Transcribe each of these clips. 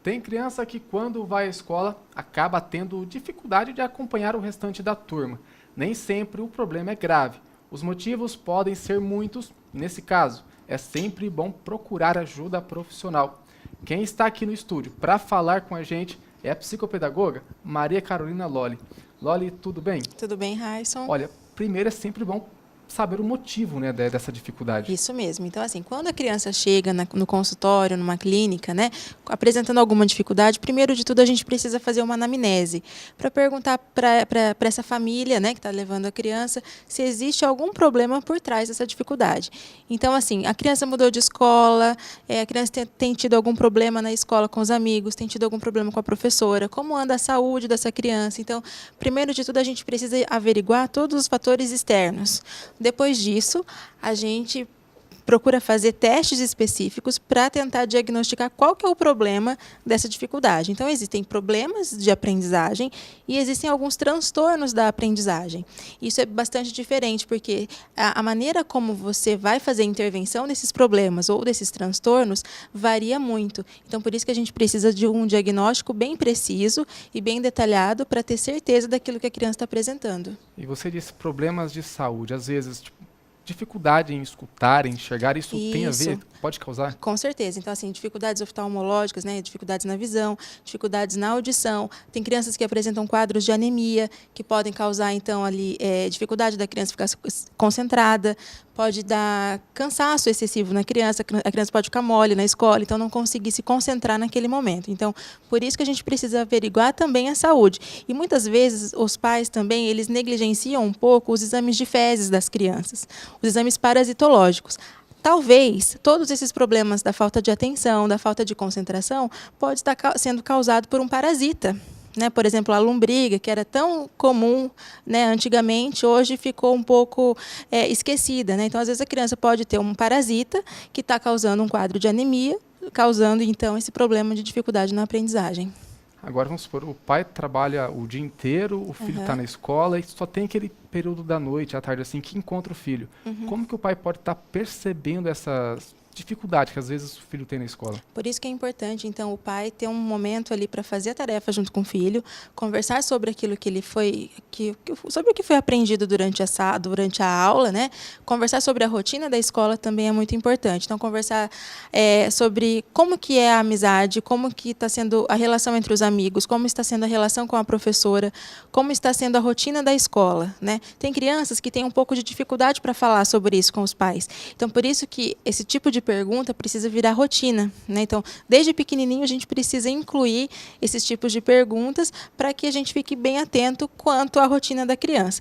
Tem criança que, quando vai à escola, acaba tendo dificuldade de acompanhar o restante da turma. Nem sempre o problema é grave. Os motivos podem ser muitos, e nesse caso, é sempre bom procurar ajuda profissional. Quem está aqui no estúdio para falar com a gente é a psicopedagoga Maria Carolina Lolli. Lolli, tudo bem? Tudo bem, Raisson? Olha, primeiro é sempre bom saber o motivo, né, dessa dificuldade. Isso mesmo. Então, assim, quando a criança chega no consultório, numa clínica, né, apresentando alguma dificuldade, primeiro de tudo a gente precisa fazer uma anamnese para perguntar para essa família, né, que está levando a criança, se existe algum problema por trás dessa dificuldade. Então, assim, a criança mudou de escola, a criança tem tido algum problema na escola com os amigos, tem tido algum problema com a professora, como anda a saúde dessa criança. Então, primeiro de tudo a gente precisa averiguar todos os fatores externos. Depois disso, a gente procura fazer testes específicos para tentar diagnosticar qual que é o problema dessa dificuldade. Então, existem problemas de aprendizagem e existem alguns transtornos da aprendizagem. Isso é bastante diferente, porque a maneira como você vai fazer a intervenção desses problemas ou desses transtornos varia muito. Então, por isso que a gente precisa de um diagnóstico bem preciso e bem detalhado para ter certeza daquilo que a criança está apresentando. E você disse problemas de saúde, às vezes, dificuldade em escutar, em enxergar, isso tem a ver? Pode causar? Com certeza. Então, assim, dificuldades oftalmológicas, né, dificuldades na visão, dificuldades na audição. Tem crianças que apresentam quadros de anemia, que podem causar, então, ali, dificuldade da criança ficar concentrada, pode dar cansaço excessivo na criança, a criança pode ficar mole na escola, então não conseguir se concentrar naquele momento. Então, por isso que a gente precisa averiguar também a saúde. E muitas vezes os pais também, eles negligenciam um pouco os exames de fezes das crianças, os exames parasitológicos. Talvez todos esses problemas da falta de atenção, da falta de concentração, pode estar sendo causado por um parasita. Né? Por exemplo, a lombriga, que era tão comum, né, antigamente, hoje ficou um pouco esquecida. Né? Então, às vezes, a criança pode ter um parasita que está causando um quadro de anemia, causando, então, esse problema de dificuldade na aprendizagem. Agora, vamos supor, o pai trabalha o dia inteiro, o filho está na escola e só tem aquele período da noite, à tarde, assim, que encontra o filho. Como que o pai pode estar percebendo essas dificuldade que às vezes o filho tem na escola? Por isso que é importante, então, o pai ter um momento ali para fazer a tarefa junto com o filho, conversar sobre aquilo que ele foi, sobre o que foi aprendido durante a aula, né? Conversar sobre a rotina da escola também é muito importante. Então, conversar sobre como que é a amizade, como que está sendo a relação entre os amigos, como está sendo a relação com a professora, como está sendo a rotina da escola, né? Tem crianças que têm um pouco de dificuldade para falar sobre isso com os pais. Então, por isso que esse tipo de pergunta precisa virar rotina, né? Então, desde pequenininho a gente precisa incluir esses tipos de perguntas para que a gente fique bem atento quanto à rotina da criança.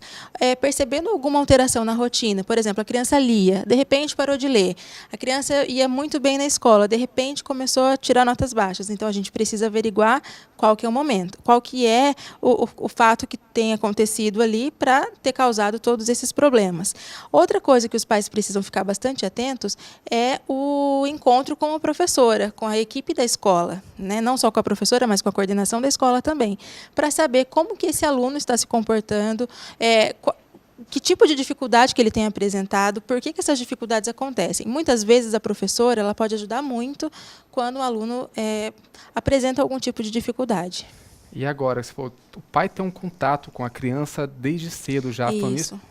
Percebendo alguma alteração na rotina, por exemplo, a criança lia, de repente parou de ler. A criança ia muito bem na escola, de repente começou a tirar notas baixas. Então, a gente precisa averiguar qual que é o momento, qual que é o fato que tem acontecido ali para ter causado todos esses problemas. Outra coisa que os pais precisam ficar bastante atentos é o encontro com a professora, com a equipe da escola, né? Não só com a professora, mas com a coordenação da escola também, para saber como que esse aluno está se comportando, que tipo de dificuldade que ele tem apresentado, por que essas dificuldades acontecem. Muitas vezes a professora ela pode ajudar muito quando o aluno apresenta algum tipo de dificuldade. E agora, se for, o pai tem um contato com a criança desde cedo já,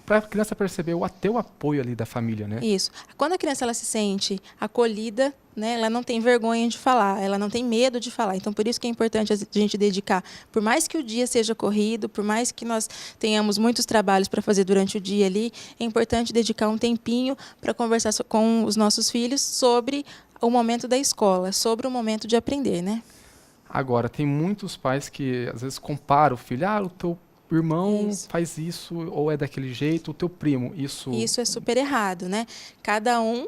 para a criança perceber até o apoio ali da família, né? Isso. Quando a criança ela se sente acolhida, né, ela não tem vergonha de falar, ela não tem medo de falar. Então, por isso que é importante a gente dedicar, por mais que o dia seja corrido, por mais que nós tenhamos muitos trabalhos para fazer durante o dia ali, é importante dedicar um tempinho para conversar com os nossos filhos sobre o momento da escola, sobre o momento de aprender, né? Agora, tem muitos pais que às vezes comparam o filho, o teu irmão faz isso, ou é daquele jeito, o teu primo, isso... Isso é super errado, né? Cada um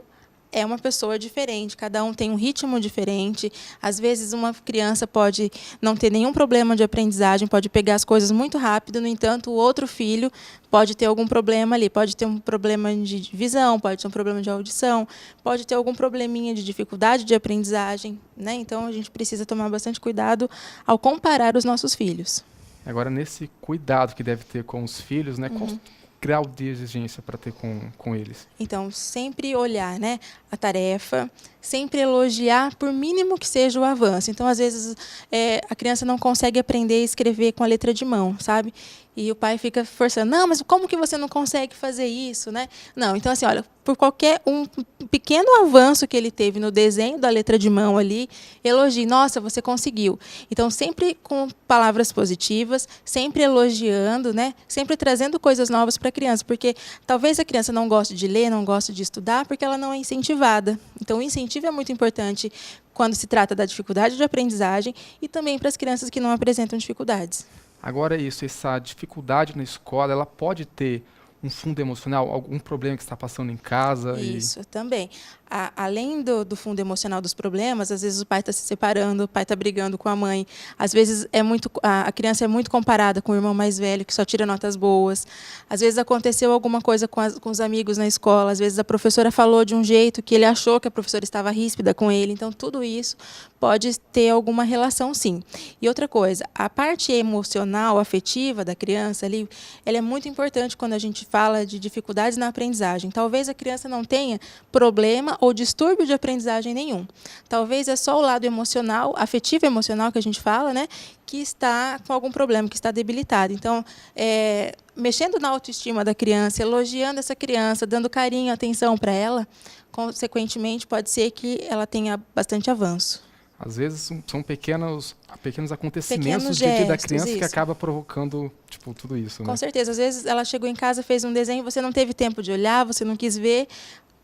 é uma pessoa diferente, cada um tem um ritmo diferente. Às vezes, uma criança pode não ter nenhum problema de aprendizagem, pode pegar as coisas muito rápido, no entanto, o outro filho pode ter algum problema ali, pode ter um problema de visão, pode ter um problema de audição, pode ter algum probleminha de dificuldade de aprendizagem, né? Então, a gente precisa tomar bastante cuidado ao comparar os nossos filhos. Agora, nesse cuidado que deve ter com os filhos, né? grau de exigência para ter com eles? Então, sempre olhar, né, a tarefa, sempre elogiar, por mínimo que seja o avanço. Então, às vezes, a criança não consegue aprender a escrever com a letra de mão, sabe? E o pai fica forçando, não, mas como que você não consegue fazer isso, né? Não, então assim, olha, por qualquer um pequeno avanço que ele teve no desenho da letra de mão ali, elogie, nossa, você conseguiu. Então, sempre com palavras positivas, sempre elogiando, né? Sempre trazendo coisas novas para a criança, porque talvez a criança não goste de ler, não goste de estudar, porque ela não é incentivada. Então, o incentivo é muito importante quando se trata da dificuldade de aprendizagem e também para as crianças que não apresentam dificuldades. Agora essa dificuldade na escola, ela pode ter um fundo emocional, algum problema que está passando em casa? Isso, também. Além do fundo emocional dos problemas, às vezes o pai está se separando, o pai está brigando com a mãe. Às vezes a criança é muito comparada com o irmão mais velho, que só tira notas boas. Às vezes aconteceu alguma coisa com os amigos na escola. Às vezes a professora falou de um jeito que ele achou que a professora estava ríspida com ele. Então, tudo isso pode ter alguma relação, sim. E outra coisa, a parte emocional, afetiva da criança ali, ela é muito importante quando a gente fala de dificuldades na aprendizagem. Talvez a criança não tenha problema ou distúrbio de aprendizagem nenhum. Talvez é só o lado emocional, afetivo emocional que a gente fala, né, que está com algum problema, que está debilitado. Então, mexendo na autoestima da criança, elogiando essa criança, dando carinho, atenção para ela, consequentemente, pode ser que ela tenha bastante avanço. Às vezes são pequenos acontecimentos Pequenos do dia a dia da gestos, criança que isso. acaba provocando tudo isso, né? Com certeza. Às vezes ela chegou em casa, fez um desenho, você não teve tempo de olhar, você não quis ver.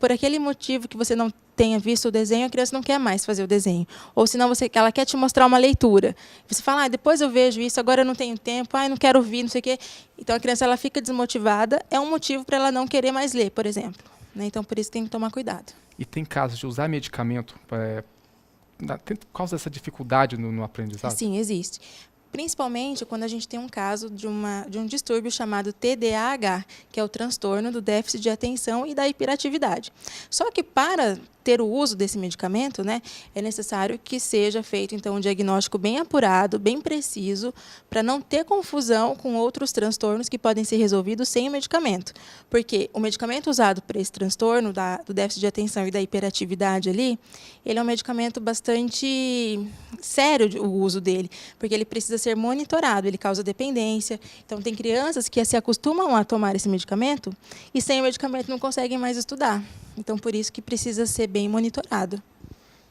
Por aquele motivo que você não tenha visto o desenho, a criança não quer mais fazer o desenho. Ou senão ela quer te mostrar uma leitura. Você fala, depois eu vejo isso, agora eu não tenho tempo, não quero ouvir, não sei o quê. Então a criança ela fica desmotivada, é um motivo para ela não querer mais ler, por exemplo. Né? Então por isso tem que tomar cuidado. E tem casos de usar medicamento por causa dessa dificuldade no aprendizado? Sim, existe. Principalmente quando a gente tem um caso de um distúrbio chamado TDAH, que é o transtorno do déficit de atenção e da hiperatividade. Só que para ter o uso desse medicamento, né, é necessário que seja feito então um diagnóstico bem apurado, bem preciso, para não ter confusão com outros transtornos que podem ser resolvidos sem o medicamento. Porque o medicamento usado para esse transtorno do déficit de atenção e da hiperatividade ali, ele é um medicamento bastante sério o uso dele, porque ele precisa ser monitorado, ele causa dependência. Então tem crianças que se acostumam a tomar esse medicamento e sem o medicamento não conseguem mais estudar. Então, por isso que precisa ser bem monitorado.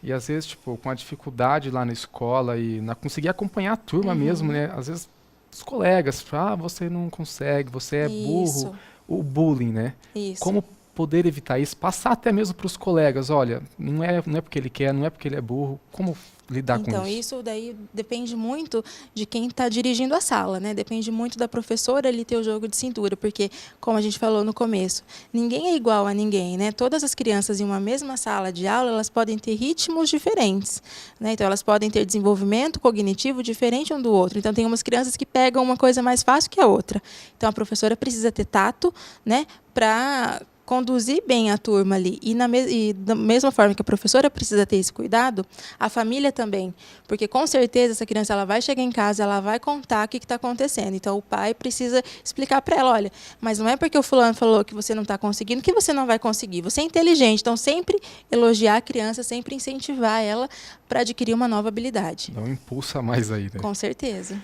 E às vezes, com a dificuldade lá na escola e conseguir acompanhar a turma mesmo, né? Às vezes os colegas falam, você não consegue, você é burro. O bullying, né? Isso. Como poder evitar isso? Passar até mesmo para os colegas, olha, não é porque ele quer, não é porque ele é burro. Como lidar com isso? Então, isso daí depende muito de quem está dirigindo a sala, né? Depende muito da professora ali ter o jogo de cintura, porque, como a gente falou no começo, ninguém é igual a ninguém, né? Todas as crianças em uma mesma sala de aula, elas podem ter ritmos diferentes, né? Então, elas podem ter desenvolvimento cognitivo diferente um do outro. Então, tem umas crianças que pegam uma coisa mais fácil que a outra. Então, a professora precisa ter tato, né? Para conduzir bem a turma ali. E da mesma forma que a professora precisa ter esse cuidado, a família também. Porque, com certeza, essa criança ela vai chegar em casa, ela vai contar o que está acontecendo. Então, o pai precisa explicar para ela, olha, mas não é porque o fulano falou que você não está conseguindo que você não vai conseguir. Você é inteligente. Então, sempre elogiar a criança, sempre incentivar ela para adquirir uma nova habilidade. Dá um impulso a mais aí, né? Com certeza.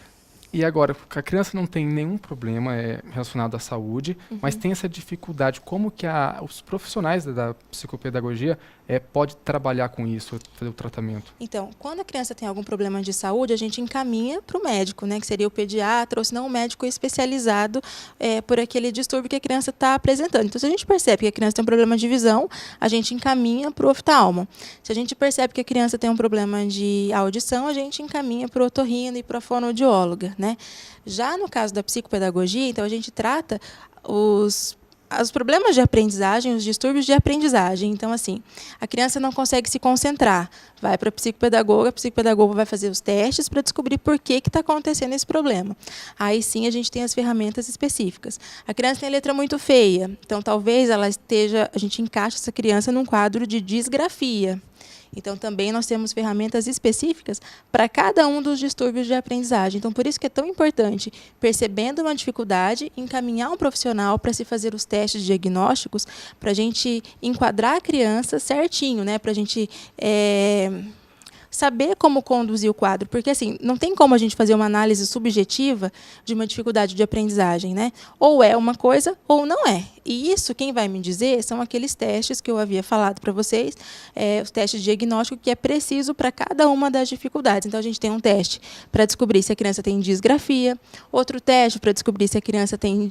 E agora, a criança não tem nenhum problema relacionado à saúde, mas tem essa dificuldade. Como que os profissionais da psicopedagogia pode trabalhar com isso, fazer o tratamento? Então, quando a criança tem algum problema de saúde, a gente encaminha para o médico, né, que seria o pediatra, ou se não, um médico especializado por aquele distúrbio que a criança está apresentando. Então, se a gente percebe que a criança tem um problema de visão, a gente encaminha para o oftalmo. Se a gente percebe que a criança tem um problema de audição, a gente encaminha para o otorrino e para a fonoaudióloga, né? Já no caso da psicopedagogia, então a gente trata os problemas de aprendizagem, os distúrbios de aprendizagem. Então, assim, a criança não consegue se concentrar, vai para a psicopedagoga vai fazer os testes para descobrir por que está acontecendo esse problema. Aí sim a gente tem as ferramentas específicas. A criança tem a letra muito feia, então talvez a gente encaixe essa criança num quadro de disgrafia. Então, também nós temos ferramentas específicas para cada um dos distúrbios de aprendizagem. Então, por isso que é tão importante, percebendo uma dificuldade, encaminhar um profissional para se fazer os testes diagnósticos, para a gente enquadrar a criança certinho, né? Para a gente saber como conduzir o quadro, porque assim, não tem como a gente fazer uma análise subjetiva de uma dificuldade de aprendizagem, né? Ou é uma coisa ou não é. E isso, quem vai me dizer, são aqueles testes que eu havia falado para vocês, os testes de diagnóstico que é preciso para cada uma das dificuldades. Então, a gente tem um teste para descobrir se a criança tem disgrafia, outro teste para descobrir se a criança tem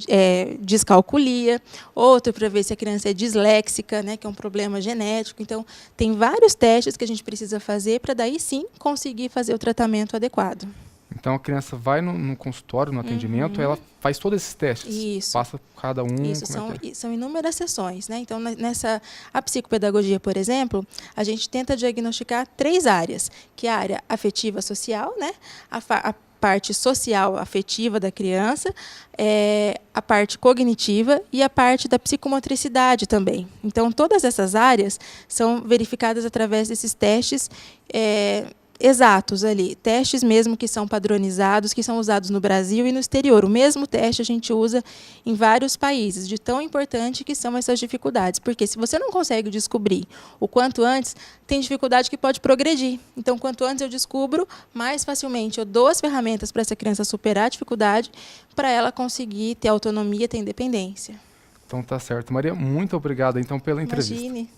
descalculia, outro para ver se a criança é disléxica, né, que é um problema genético. Então, tem vários testes que a gente precisa fazer para daí sim conseguir fazer o tratamento adequado. Então a criança vai no consultório, no atendimento, ela faz todos esses testes. Isso. Passa cada um. Isso, são inúmeras sessões, né? Então, a psicopedagogia, por exemplo, a gente tenta diagnosticar 3 áreas, que é a área afetiva social, né? A parte social afetiva da criança, a parte cognitiva e a parte da psicomotricidade também. Então, todas essas áreas são verificadas através desses testes exatos ali, testes mesmo que são padronizados, que são usados no Brasil e no exterior. O mesmo teste a gente usa em vários países, de tão importante que são essas dificuldades. Porque se você não consegue descobrir o quanto antes, tem dificuldade que pode progredir. Então, quanto antes eu descubro, mais facilmente eu dou as ferramentas para essa criança superar a dificuldade, para ela conseguir ter autonomia, ter independência. Então tá certo. Maria, muito obrigado então pela entrevista. Imagine.